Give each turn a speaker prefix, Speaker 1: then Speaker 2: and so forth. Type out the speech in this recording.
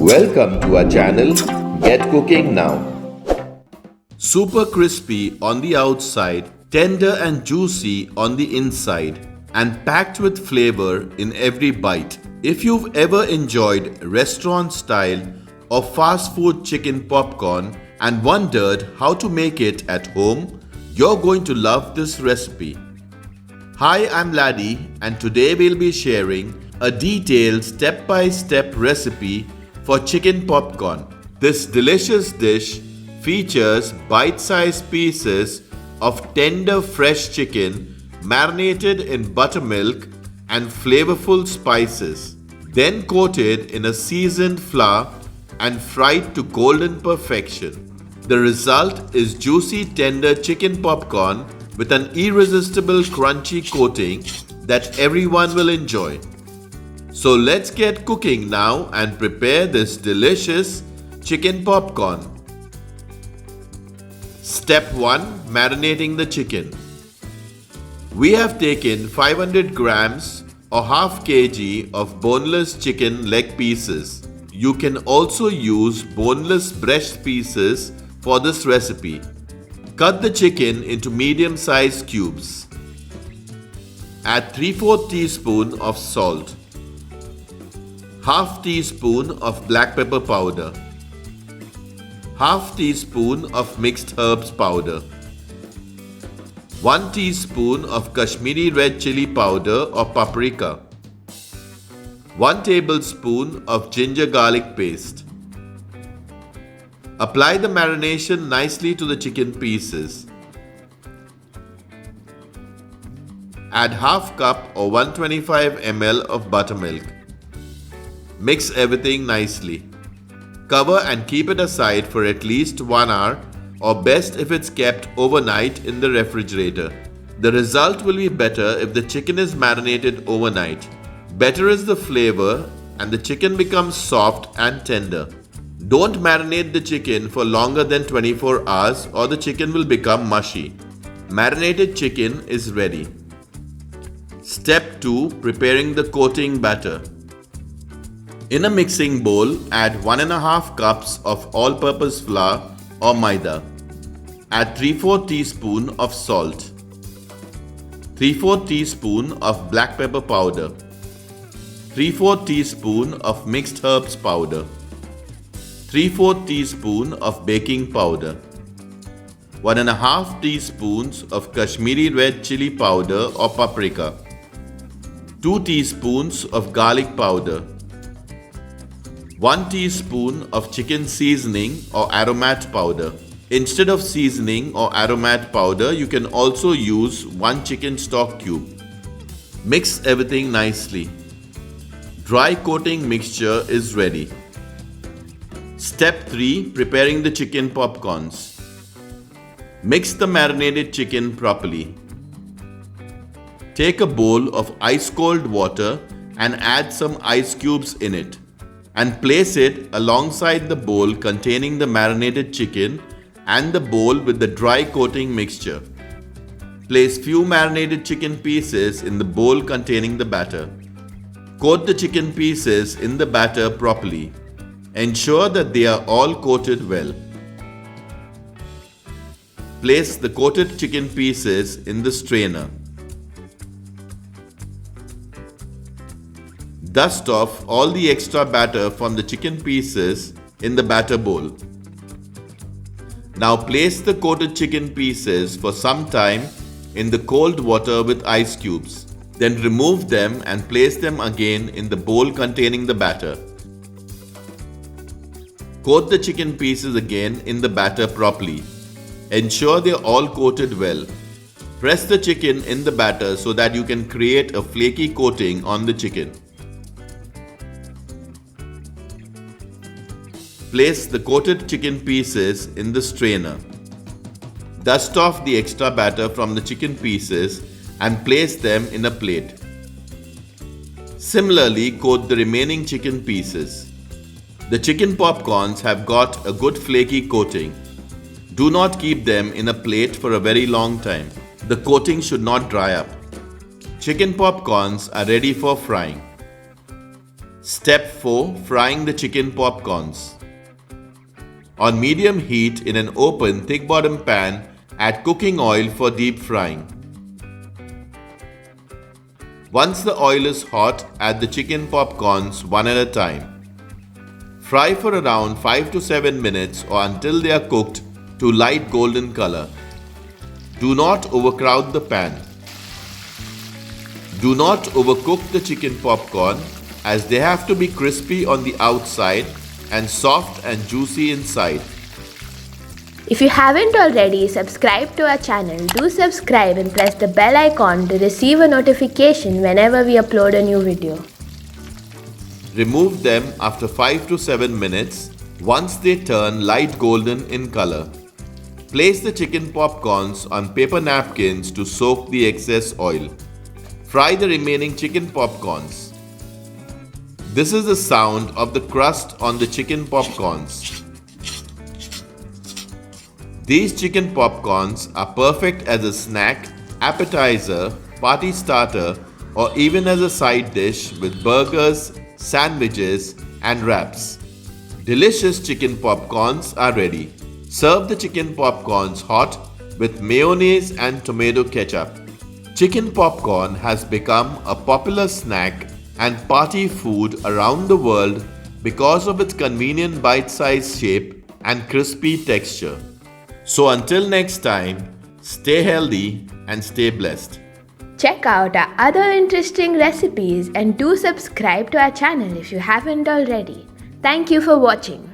Speaker 1: Welcome to our channel, Get Cooking Now. Super crispy on the outside, tender and juicy on the inside, and packed with flavor in every bite. If you've ever enjoyed restaurant style or fast food chicken popcorn and wondered how to make it at home, you're going to love this recipe. Hi, I'm Laddie, and today we'll be sharing a detailed step-by-step recipe for chicken popcorn. This delicious dish features bite-sized pieces of tender fresh chicken marinated in buttermilk and flavorful spices, then coated in a seasoned flour and fried to golden perfection. The result is juicy tender chicken popcorn with an irresistible crunchy coating that everyone will enjoy. So let's get cooking now and prepare this delicious chicken popcorn. Step 1. Marinating the chicken. We have taken 500 grams or half kg of boneless chicken leg pieces. You can also use boneless breast pieces for this recipe. Cut the chicken into medium-sized cubes. Add 3/4 teaspoon of salt, half teaspoon of black pepper powder, half teaspoon of mixed herbs powder, 1 teaspoon of Kashmiri red chili powder or paprika, 1 tablespoon of ginger garlic paste. Apply the marination nicely to the chicken pieces. Add half cup or 125 ml of buttermilk. Mix everything nicely. Cover and keep it aside for at least 1 hour, or best if it's kept overnight in the refrigerator. The result will be better if the chicken is marinated overnight. Better is the flavor and the chicken becomes soft and tender. Don't marinate the chicken for longer than 24 hours or the chicken will become mushy. Marinated chicken is ready. Step 2. Preparing the coating batter. In a mixing bowl, add 1.5 cups of all-purpose flour or maida. Add 3/4 teaspoon of salt, 3/4 teaspoon of black pepper powder, 3/4 teaspoon of mixed herbs powder, 3/4 teaspoon of baking powder, 1.5 teaspoons of Kashmiri red chili powder or paprika, 2 teaspoons of garlic powder, 1 teaspoon of chicken seasoning or aromat powder. Instead of seasoning or aromat powder, you can also use 1 chicken stock cube. Mix everything nicely. Dry coating mixture is ready. Step 3. Preparing the chicken popcorns. Mix the marinated chicken properly. Take a bowl of ice cold water and add some ice cubes in it, and place it alongside the bowl containing the marinated chicken and the bowl with the dry coating mixture. Place few marinated chicken pieces in the bowl containing the batter. Coat the chicken pieces in the batter properly. Ensure that they are all coated well. Place the coated chicken pieces in the strainer. Dust off all the extra batter from the chicken pieces in the batter bowl. Now place the coated chicken pieces for some time in the cold water with ice cubes. Then remove them and place them again in the bowl containing the batter. Coat the chicken pieces again in the batter properly. Ensure they are all coated well. Press the chicken in the batter so that you can create a flaky coating on the chicken. Place the coated chicken pieces in the strainer. Dust off the extra batter from the chicken pieces and place them in a plate. Similarly, coat the remaining chicken pieces. The chicken popcorns have got a good flaky coating. Do not keep them in a plate for a very long time. The coating should not dry up. Chicken popcorns are ready for frying. Step 4. Frying the chicken popcorns. On medium heat in an open thick bottom pan, add cooking oil for deep frying. Once the oil is hot, add the chicken popcorns one at a time. Fry for around 5 to 7 minutes or until they are cooked to light golden color. Do not overcrowd the pan. Do not overcook the chicken popcorn as they have to be crispy on the outside and soft and juicy inside.
Speaker 2: If you haven't already subscribed to our channel, do subscribe and press the bell icon to receive a notification whenever we upload a new video.
Speaker 1: Remove them after 5 to 7 minutes once they turn light golden in color. Place the chicken popcorns on paper napkins to soak the excess oil. Fry the remaining chicken popcorns. This is the sound of the crust on the chicken popcorns. These chicken popcorns are perfect as a snack, appetizer, party starter, or even as a side dish with burgers, sandwiches, and wraps. Delicious chicken popcorns are ready. Serve the chicken popcorns hot with mayonnaise and tomato ketchup. Chicken popcorn has become a popular snack and party food around the world because of its convenient bite-sized shape and crispy texture. So until next time, stay healthy and stay blessed.
Speaker 2: Check out our other interesting recipes and do subscribe to our channel if you haven't already. Thank you for watching.